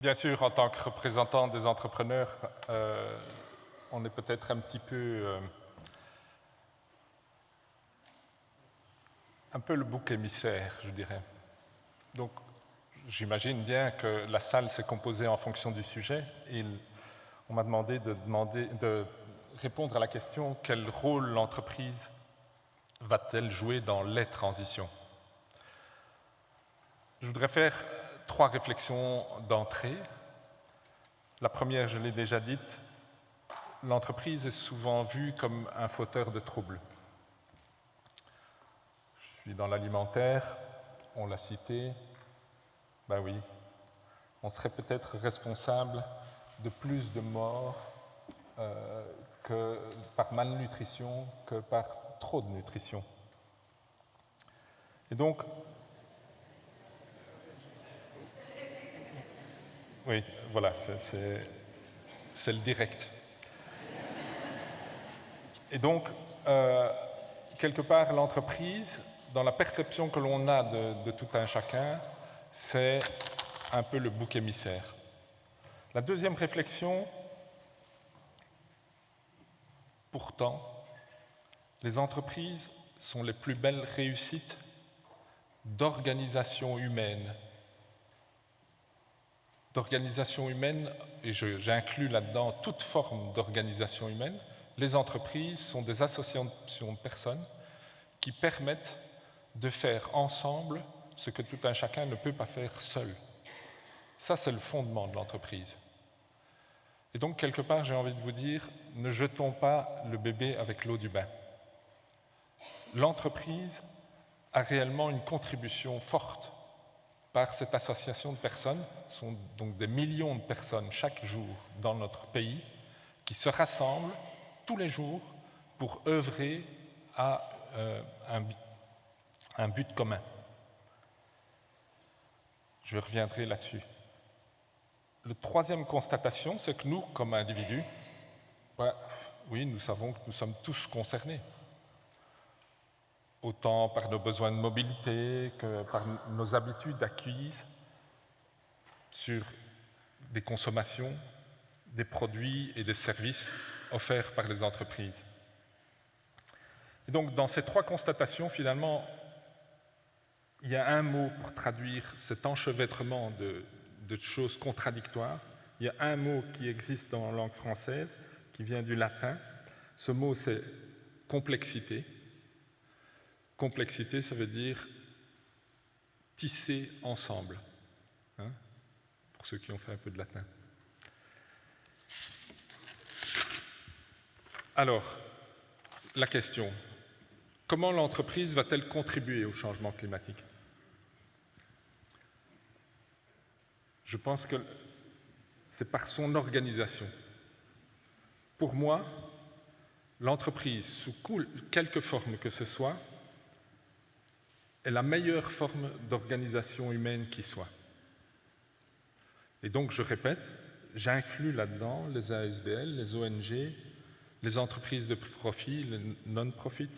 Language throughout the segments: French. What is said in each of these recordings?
Bien sûr, en tant que représentant des entrepreneurs, on est peut-être un petit peu, le bouc émissaire, je dirais. Donc, j'imagine bien que la salle s'est composée en fonction du sujet et on m'a demandé de répondre à la question quel rôle l'entreprise va-t-elle jouer dans les transitions. Je voudrais faire 3 réflexions d'entrée. La première, je l'ai déjà dite, l'entreprise est souvent vue comme un fauteur de troubles. Je suis dans l'alimentaire, on l'a cité, ben oui, on serait peut-être responsable de plus de morts que par malnutrition que par trop de nutrition. Et donc, oui, voilà, c'est le direct. Et donc, quelque part, l'entreprise, dans la perception que l'on a de tout un chacun, c'est un peu le bouc émissaire. La deuxième réflexion, pourtant, les entreprises sont les plus belles réussites d'organisation humaine. D'organisation humaine, et j'inclus là-dedans toute forme d'organisation humaine, les entreprises sont des associations de personnes qui permettent de faire ensemble ce que tout un chacun ne peut pas faire seul. Ça, c'est le fondement de l'entreprise. Et donc, quelque part, j'ai envie de vous dire, ne jetons pas le bébé avec l'eau du bain. L'entreprise a réellement une contribution forte par cette association de personnes. Ce sont donc des millions de personnes chaque jour dans notre pays qui se rassemblent tous les jours pour œuvrer à un but commun. Je reviendrai là-dessus. La troisième constatation, c'est que nous, comme individus, oui, nous savons que nous sommes tous concernés. Autant par nos besoins de mobilité que par nos habitudes acquises sur des consommations, des produits et des services offerts par les entreprises. Et donc, dans ces 3 constatations, finalement, il y a un mot pour traduire cet enchevêtrement de choses contradictoires. Il y a un mot qui existe dans la langue française, qui vient du latin. Ce mot, c'est complexité. Complexité, ça veut dire tisser ensemble, pour ceux qui ont fait un peu de latin. Alors, la question, comment l'entreprise va-t-elle contribuer au changement climatique ? Je pense que c'est par son organisation. Pour moi, l'entreprise, sous quelque forme que ce soit, est la meilleure forme d'organisation humaine qui soit. Et donc, je répète, j'inclus là-dedans les ASBL, les ONG, les entreprises de profit, les non-profit.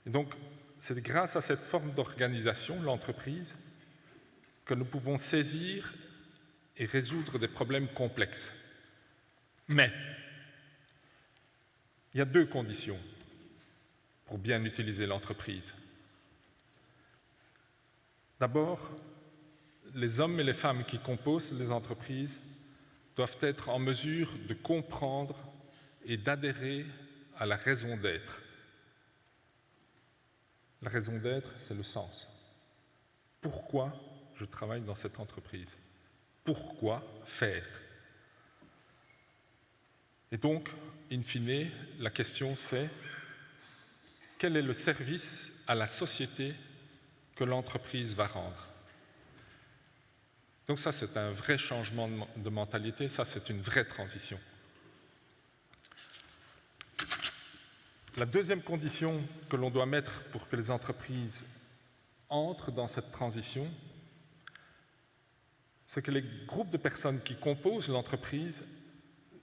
Et donc, c'est grâce à cette forme d'organisation, l'entreprise, que nous pouvons saisir et résoudre des problèmes complexes. Mais, il y a 2 conditions pour bien utiliser l'entreprise. D'abord, les hommes et les femmes qui composent les entreprises doivent être en mesure de comprendre et d'adhérer à la raison d'être. La raison d'être, c'est le sens. Pourquoi je travaille dans cette entreprise? Pourquoi faire? Et donc, in fine, la question c'est quel est le service à la société que l'entreprise va rendre? Donc ça, c'est un vrai changement de mentalité, ça, c'est une vraie transition. La deuxième condition que l'on doit mettre pour que les entreprises entrent dans cette transition, c'est que les groupes de personnes qui composent l'entreprise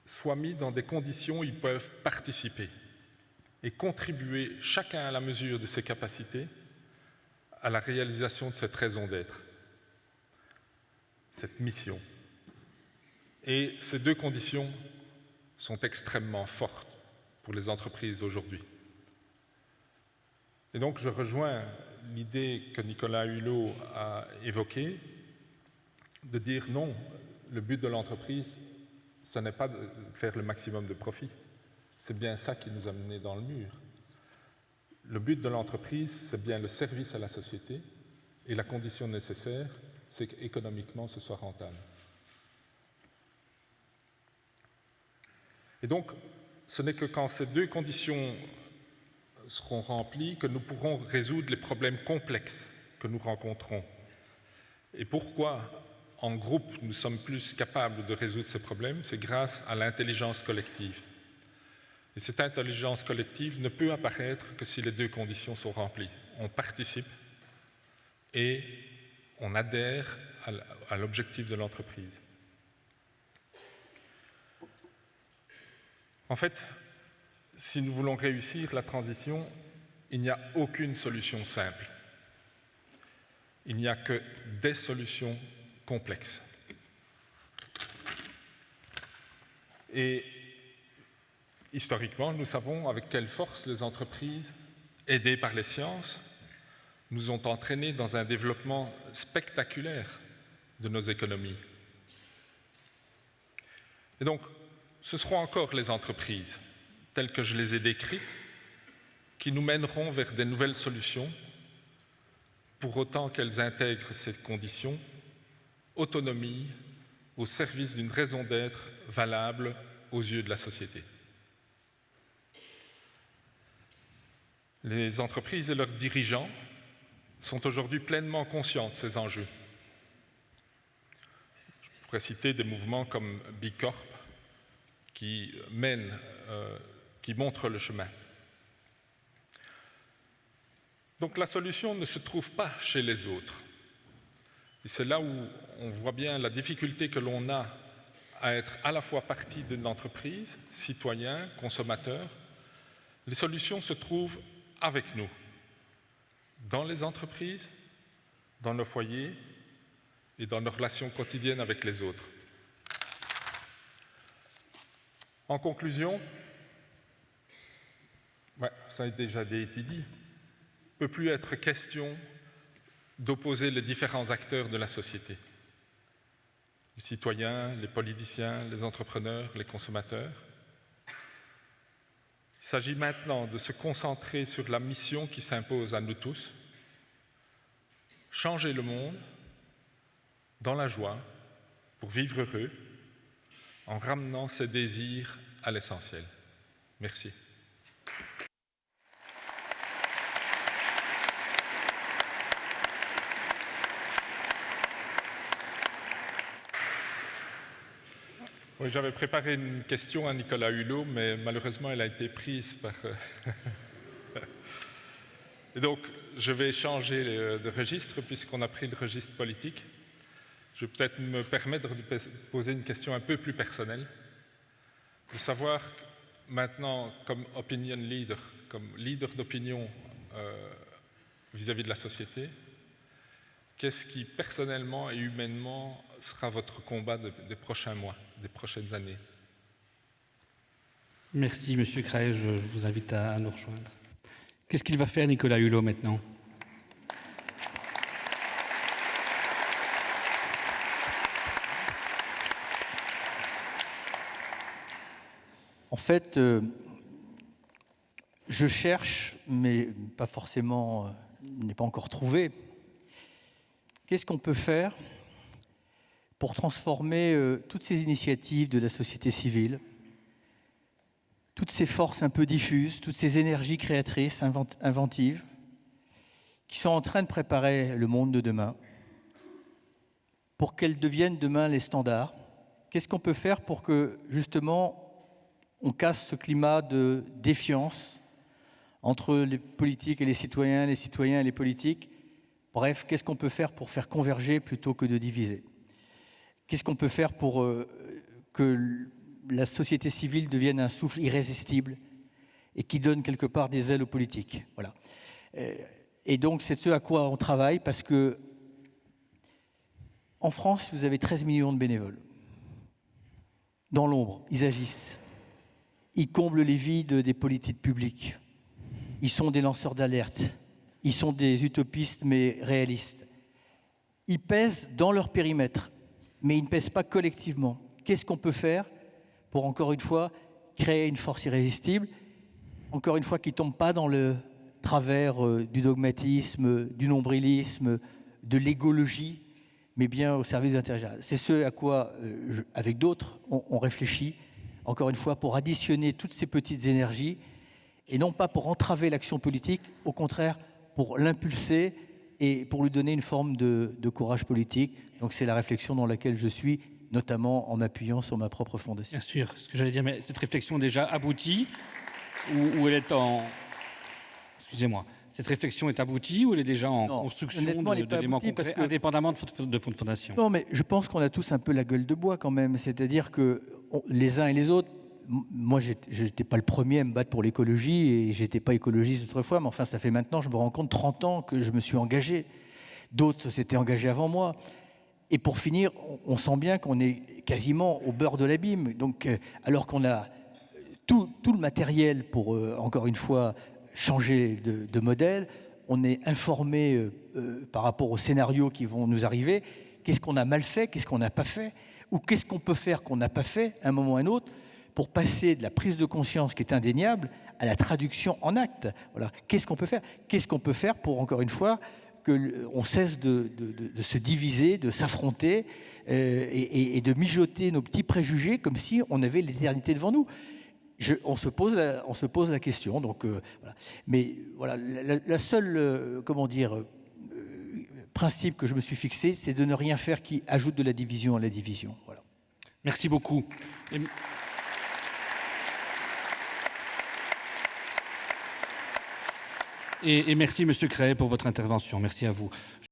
soient mis dans des conditions où ils peuvent participer et contribuer, chacun à la mesure de ses capacités, à la réalisation de cette raison d'être, cette mission. Et ces deux conditions sont extrêmement fortes pour les entreprises d'aujourd'hui. Et donc je rejoins l'idée que Nicolas Hulot a évoquée, de dire non, le but de l'entreprise, ce n'est pas de faire le maximum de profit. C'est bien ça qui nous a menés dans le mur. Le but de l'entreprise, c'est bien le service à la société, et la condition nécessaire, c'est qu'économiquement, ce soit rentable. Et donc, ce n'est que quand ces deux conditions seront remplies que nous pourrons résoudre les problèmes complexes que nous rencontrons. Et pourquoi, en groupe, nous sommes plus capables de résoudre ces problèmes? C'est grâce à l'intelligence collective. Et cette intelligence collective ne peut apparaître que si les deux conditions sont remplies. On participe et on adhère à l'objectif de l'entreprise. En fait, si nous voulons réussir la transition, il n'y a aucune solution simple. Il n'y a que des solutions complexes. Et historiquement, nous savons avec quelle force les entreprises, aidées par les sciences, nous ont entraînés dans un développement spectaculaire de nos économies. Et donc, ce seront encore les entreprises, telles que je les ai décrites, qui nous mèneront vers des nouvelles solutions, pour autant qu'elles intègrent cette condition, autonomie, au service d'une raison d'être valable aux yeux de la société. Les entreprises et leurs dirigeants sont aujourd'hui pleinement conscients de ces enjeux. Je pourrais citer des mouvements comme Bicorp qui montrent le chemin. Donc la solution ne se trouve pas chez les autres. Et c'est là où on voit bien la difficulté que l'on a à être à la fois partie d'une entreprise, citoyen, consommateur. Les solutions se trouvent avec nous, dans les entreprises, dans nos foyers et dans nos relations quotidiennes avec les autres. En conclusion, ça a déjà été dit, il ne peut plus être question d'opposer les différents acteurs de la société. Les citoyens, les politiciens, les entrepreneurs, les consommateurs. Il s'agit maintenant de se concentrer sur la mission qui s'impose à nous tous, changer le monde dans la joie pour vivre heureux, en ramenant ses désirs à l'essentiel. Merci. Oui, j'avais préparé une question à Nicolas Hulot, mais malheureusement, elle a été prise par... Et donc, je vais changer de registre, puisqu'on a pris le registre politique. Je vais peut-être me permettre de poser une question un peu plus personnelle, de savoir maintenant, comme opinion leader, comme leader d'opinion vis-à-vis de la société, qu'est-ce qui, personnellement et humainement, sera votre combat des prochains mois, des prochaines années? Merci, M. Crae, je vous invite à nous rejoindre. Qu'est-ce qu'il va faire, Nicolas Hulot, maintenant? En fait, je cherche, mais pas forcément, n'est pas encore trouvé. Qu'est-ce qu'on peut faire pour transformer toutes ces initiatives de la société civile, toutes ces forces un peu diffuses, toutes ces énergies créatrices, inventives, qui sont en train de préparer le monde de demain, pour qu'elles deviennent demain les standards? Qu'est-ce qu'on peut faire pour que, justement, on casse ce climat de défiance entre les politiques et les citoyens et les politiques? Bref, qu'est-ce qu'on peut faire pour faire converger plutôt que de diviser? Qu'est-ce qu'on peut faire pour que la société civile devienne un souffle irrésistible et qui donne quelque part des ailes aux politiques? Voilà. Et donc, c'est ce à quoi on travaille, parce que en France, vous avez 13 millions de bénévoles. Dans l'ombre, ils agissent. Ils comblent les vides des politiques publiques. Ils sont des lanceurs d'alerte. Ils sont des utopistes, mais réalistes. Ils pèsent dans leur périmètre, mais ils ne pèsent pas collectivement. Qu'est-ce qu'on peut faire pour, encore une fois, créer une force irrésistible, encore une fois, qui ne tombe pas dans le travers du dogmatisme, du nombrilisme, de l'égologie, mais bien au service de l'intérêt général. C'est ce à quoi, avec d'autres, on réfléchit, encore une fois, pour additionner toutes ces petites énergies, et non pas pour entraver l'action politique, au contraire, pour l'impulser et pour lui donner une forme de courage politique. Donc c'est la réflexion dans laquelle je suis, notamment en m'appuyant sur ma propre fondation. Bien sûr, ce que j'allais dire, mais cette réflexion déjà aboutie, ou elle est en... Excusez-moi, cette réflexion est aboutie ou elle est déjà en construction d'éléments concrets, indépendamment de fonds de fondation? Non, mais je pense qu'on a tous un peu la gueule de bois quand même. C'est-à-dire que les uns et les autres, moi, je n'étais pas le premier à me battre pour l'écologie et je n'étais pas écologiste autrefois, mais enfin, ça fait maintenant, je me rends compte, 30 ans que je me suis engagé. D'autres s'étaient engagés avant moi. Et pour finir, on sent bien qu'on est quasiment au beurre de l'abîme. Donc, alors qu'on a tout le matériel pour, encore une fois, changer de modèle, on est informé par rapport aux scénarios qui vont nous arriver. Qu'est-ce qu'on a mal fait? Qu'est-ce qu'on n'a pas fait? Ou qu'est-ce qu'on peut faire qu'on n'a pas fait à un moment ou à un autre pour passer de la prise de conscience qui est indéniable à la traduction en acte? Voilà. Qu'est-ce qu'on peut faire? Qu'est-ce qu'on peut faire pour, encore une fois, qu'on cesse de se diviser, de s'affronter et de mijoter nos petits préjugés comme si on avait l'éternité devant nous? On se pose la question. Donc, voilà. Mais voilà, la seule, principe que je me suis fixé, c'est de ne rien faire qui ajoute de la division à la division. Voilà. Merci beaucoup. Et merci, Monsieur Cray, pour votre intervention. Merci à vous.